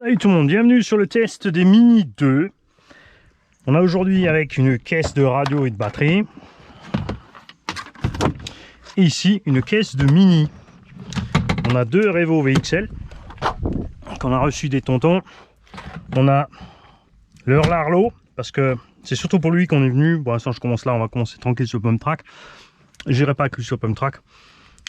Salut tout le monde, bienvenue sur le test des Mini 2. On a aujourd'hui avec une caisse de radio et de batterie. Et ici, une caisse de Mini. On a deux Revo VXL qu'on a reçu des tontons. On a leur Larlo, parce que c'est surtout pour lui qu'on est venu. Pour l'instant, je commence là, on va commencer tranquille sur Pump Track. J'irai pas que sur Pump Track.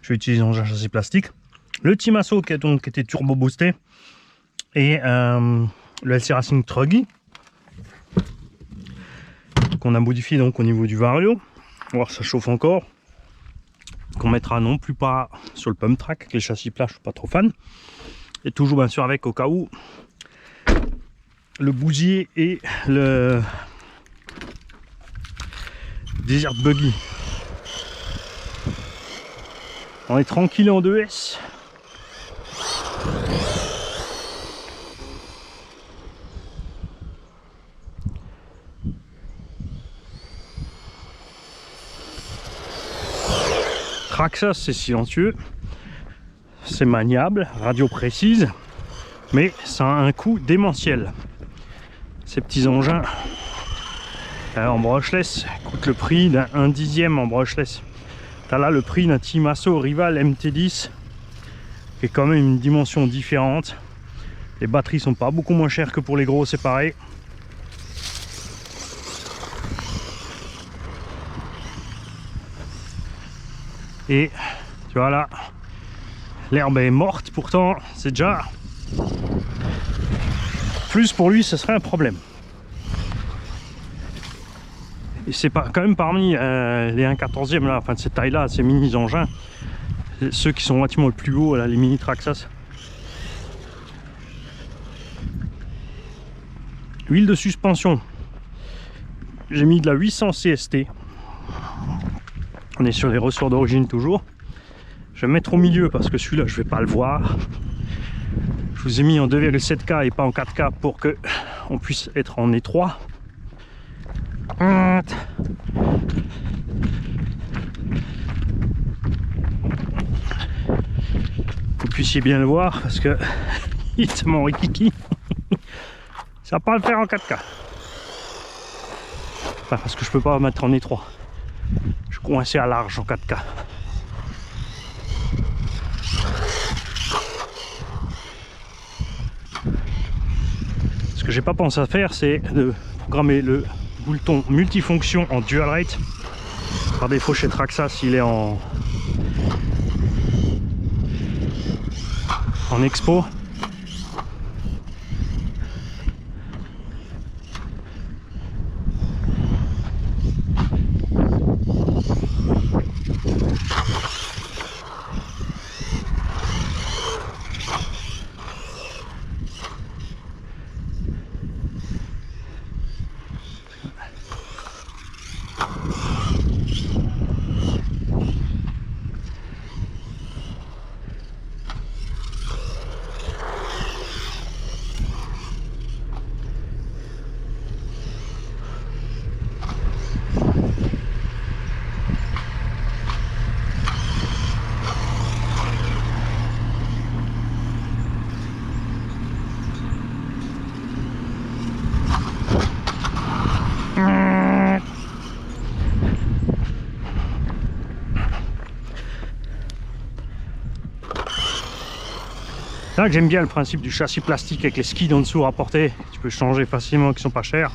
Je vais utiliser un châssis plastique. Le Timasso qui était turbo boosté. Et le LC Racing Truggy qu'on a modifié donc au niveau du vario. On va voir, ça chauffe encore. Qu'on mettra non plus pas sur le Pump Track. Les châssis plats, je suis pas trop fan. Et toujours bien sûr avec au cas où le bousier et le Desert Buggy. On est tranquille en 2S. Traxxas, c'est silencieux, c'est maniable, radio précise, mais ça a un coût démentiel. Ces petits engins en brushless coûtent le prix d'un dixième en brushless. T'as là le prix d'un Timasso Rival MT10 qui est quand même une dimension différente. Les batteries sont pas beaucoup moins chères que pour les gros, c'est pareil. Et tu vois là, l'herbe est morte, pourtant c'est déjà plus pour lui, ce serait un problème. Et c'est pas quand même parmi les 1/14e là, enfin de cette taille là, ces mini engins, ceux qui sont relativement le plus haut là, les mini Traxxas. Huile de suspension, j'ai mis de la 800 CST. On est sur les ressorts d'origine toujours. Je vais me mettre au milieu parce que celui-là je vais pas le voir. Je vous ai mis en 2,7K et pas en 4K pour que on puisse être en étroit. Que vous puissiez bien le voir parce que il est mon rikiki. Ça va pas le faire en 4K. Enfin, parce que je peux pas mettre en étroit. Je suis coincé à large en 4K. Ce que j'ai pas pensé à faire, c'est de programmer le bouton multifonction en dual rate. Par défaut chez Traxxas, il est en expo. C'est là que j'aime bien le principe du châssis plastique avec les skids en dessous rapportés. Tu peux changer facilement, qui sont pas chers.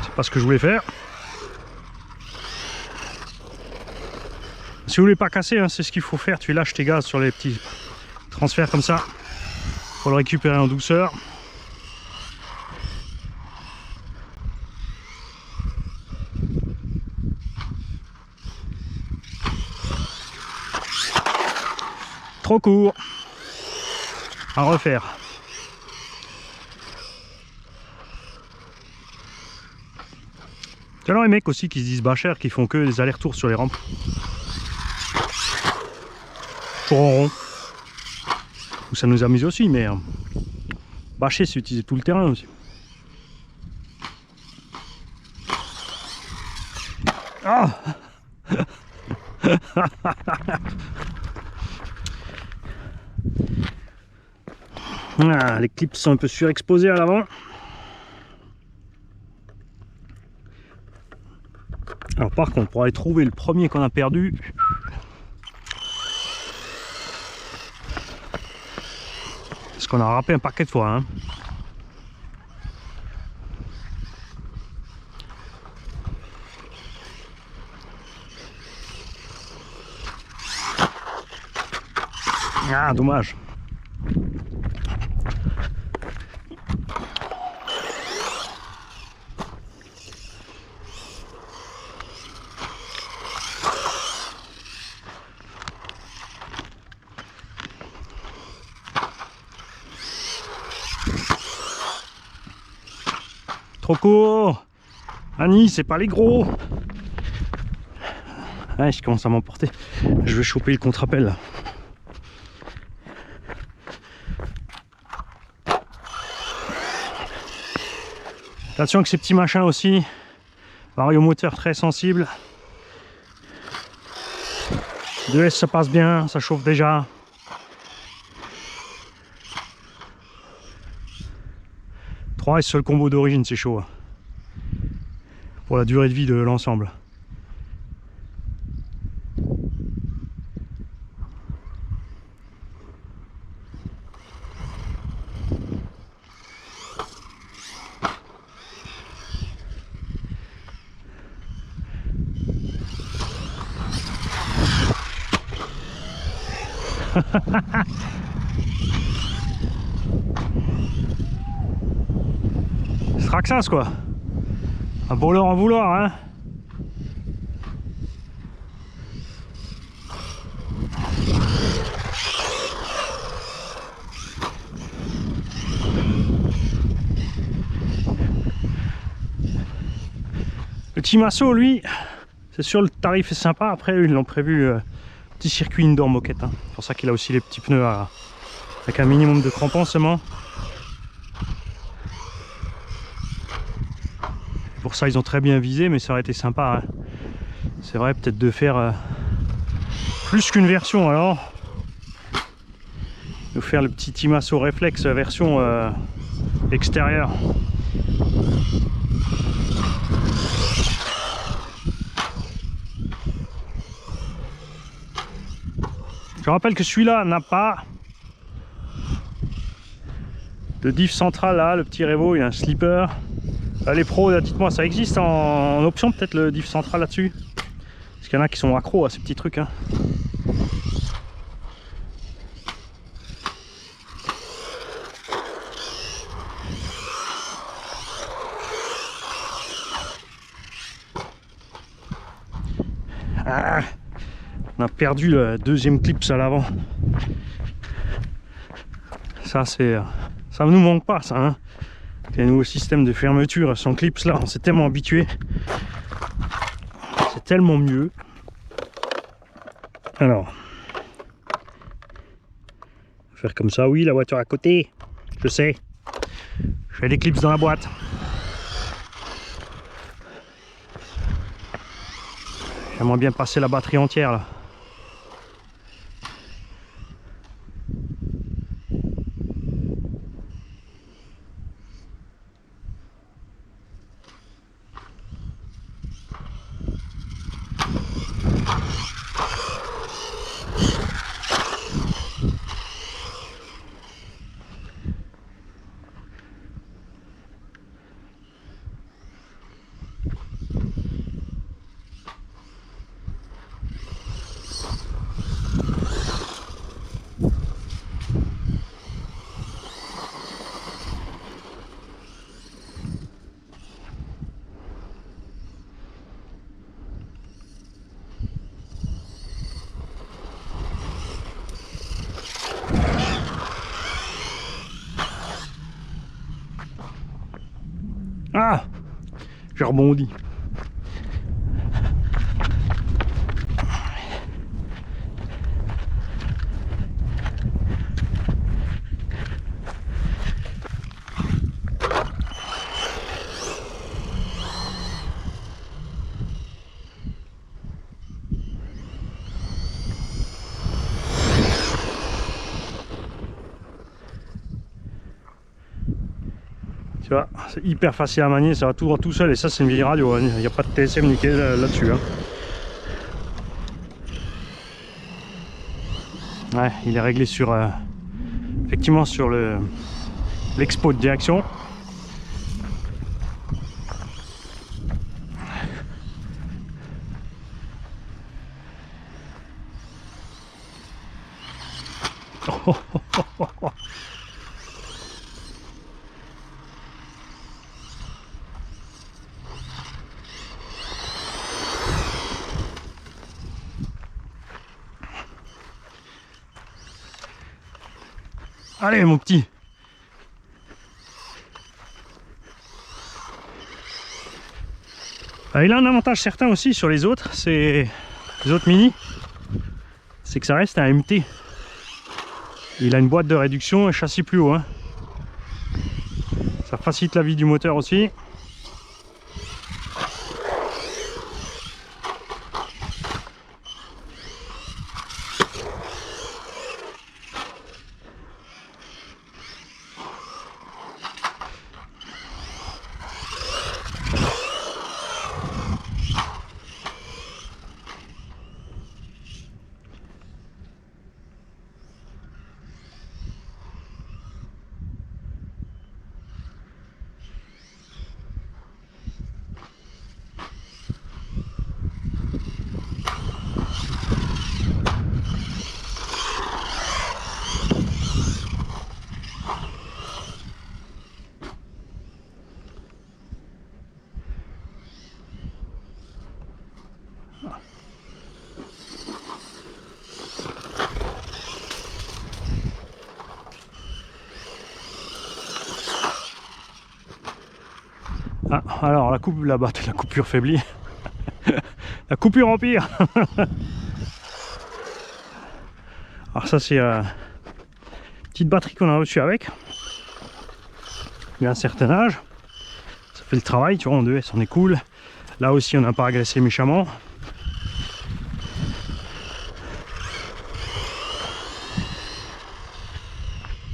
C'est pas ce que je voulais faire. Si vous voulez pas casser, hein, c'est ce qu'il faut faire. Tu lâches tes gaz sur les petits transferts comme ça. Pour le récupérer en douceur. Trop court. À refaire. C'est alors les mecs aussi qui se disent bâcher, qui font que des allers-retours sur les rampes. Toujours en rond. Ça nous amuse aussi, mais bâcher, c'est utiliser tout le terrain aussi. Ah ah, les clips sont un peu surexposés à l'avant. Alors par contre, pour aller trouver le premier qu'on a perdu, parce qu'on a râpé un paquet de fois, hein. Ah, dommage. Trop court. Annie, c'est pas les gros. Ouais, je commence à m'emporter. Je vais choper le contre-appel là. Attention que ces petits machins aussi, variomoteur très sensible. 2S ça passe bien, ça chauffe déjà. S sur le combo d'origine, c'est chaud. Pour la durée de vie de l'ensemble. Straxas quoi. Un voleur en vouloir hein. Le Timasso lui, c'est sûr le tarif est sympa. Après ils l'ont prévu petit circuit indoor moquette. Hein. C'est pour ça qu'il a aussi les petits pneus avec un minimum de crampons seulement. Pour ça ils ont très bien visé, mais ça aurait été sympa. Hein. C'est vrai peut-être de faire plus qu'une version alors. De faire le petit Timasso Reflex version extérieure. Je rappelle que celui-là n'a pas de diff central là, le petit Revo, il y a un slipper. Les pros, dites-moi, ça existe en option peut-être le diff central là-dessus? Parce qu'il y en a qui sont accros à ces petits trucs. Hein. Ah, on a perdu le deuxième clip à l'avant. Ça c'est, ça nous manque pas ça. Hein. Les nouveaux systèmes de fermeture sans clips là, on s'est tellement habitué. C'est tellement mieux. Alors, faire comme ça, oui, la voiture à côté. Je sais. Je fais des clips dans la boîte. J'aimerais bien passer la batterie entière là. Ah, j'ai rebondi. Tu vois, c'est hyper facile à manier, ça va tout seul, et ça c'est une vieille radio, hein. Il n'y a pas de TSM nickel là-dessus. Hein. Ouais, il est réglé sur effectivement sur l'expo de direction. Allez mon petit. Il a un avantage certain aussi sur les autres, c'est les autres mini, c'est que ça reste un MT. Il a une boîte de réduction et châssis plus haut. Hein. Ça facilite la vie du moteur aussi. Ah, alors la coupe là-bas, la coupure faiblit. La coupure empire. Alors ça c'est petite batterie qu'on a reçue avec. Il y a un certain âge. Ça fait le travail, tu vois, en 2S on est cool. Là aussi on n'a pas agressé méchamment.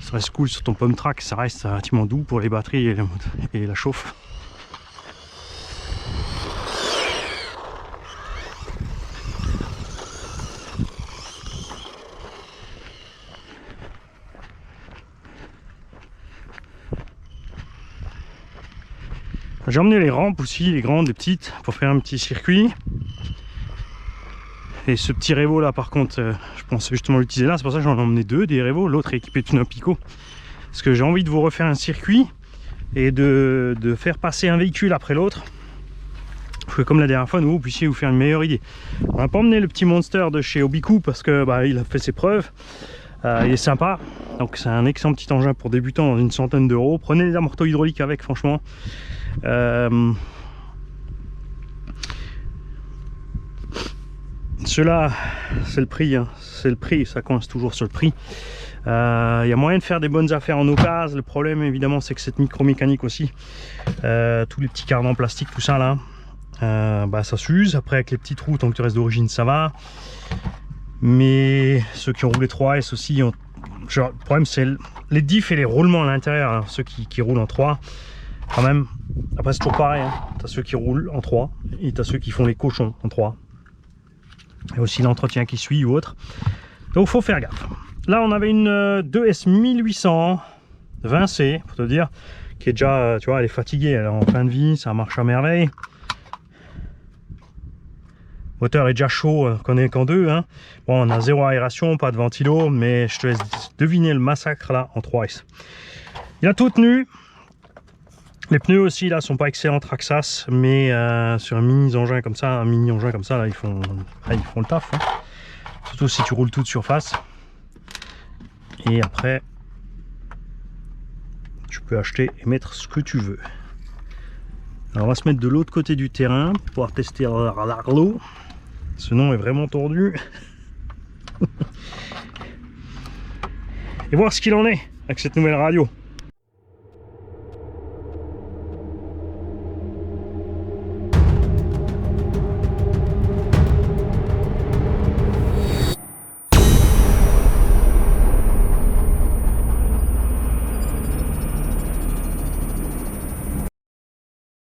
Ça reste cool sur ton pump track, ça reste relativement doux pour les batteries et la chauffe. J'ai emmené les rampes aussi, les grandes, les petites, pour faire un petit circuit. Et ce petit Revo là par contre, je pense justement l'utiliser là, c'est pour ça que j'en ai emmené deux, des Revo, l'autre est équipé d'une Pico. Parce que j'ai envie de vous refaire un circuit et de faire passer un véhicule après l'autre. Pour que comme la dernière fois, vous puissiez vous faire une meilleure idée. On n'a pas emmené le petit Monster de chez Obiku parce que il a fait ses preuves. Il est sympa, donc c'est un excellent petit engin pour débutants dans une centaine d'euros. Prenez les amortos hydrauliques avec, franchement. Ceux-là, c'est le prix, hein. C'est le prix, ça coince toujours sur le prix. Il y a moyen de faire des bonnes affaires en occasion. Le problème évidemment c'est que cette micro-mécanique aussi, tous les petits cardans en plastique, tout ça là, ça s'use. Après avec les petites roues, tant que tu restes d'origine ça va. Mais ceux qui ont roulé 3S aussi, le problème c'est les diffs et les roulements à l'intérieur, hein. Ceux qui roulent en 3, quand même, après c'est toujours pareil, hein. Tu as ceux qui roulent en 3 et tu as ceux qui font les cochons en 3. Et aussi l'entretien qui suit ou autre. Donc faut faire gaffe. Là on avait une 2S 1800 20C, pour te dire, qui est déjà, tu vois, elle est fatiguée, elle est en fin de vie, ça marche à merveille. Le moteur est déjà chaud, qu'on est qu'en 2, hein. Bon, on a zéro aération, pas de ventilo, mais je te laisse deviner le massacre là en 3S. Il a tout tenu. Les pneus aussi là sont pas excellents Traxxas, mais sur un mini engin comme ça, là, ils font le taf, hein. Surtout si tu roules toute surface. Et après, tu peux acheter et mettre ce que tu veux. Alors on va se mettre de l'autre côté du terrain pour pouvoir tester l'Arlo. Ce nom est vraiment tordu. Et voir ce qu'il en est avec cette nouvelle radio.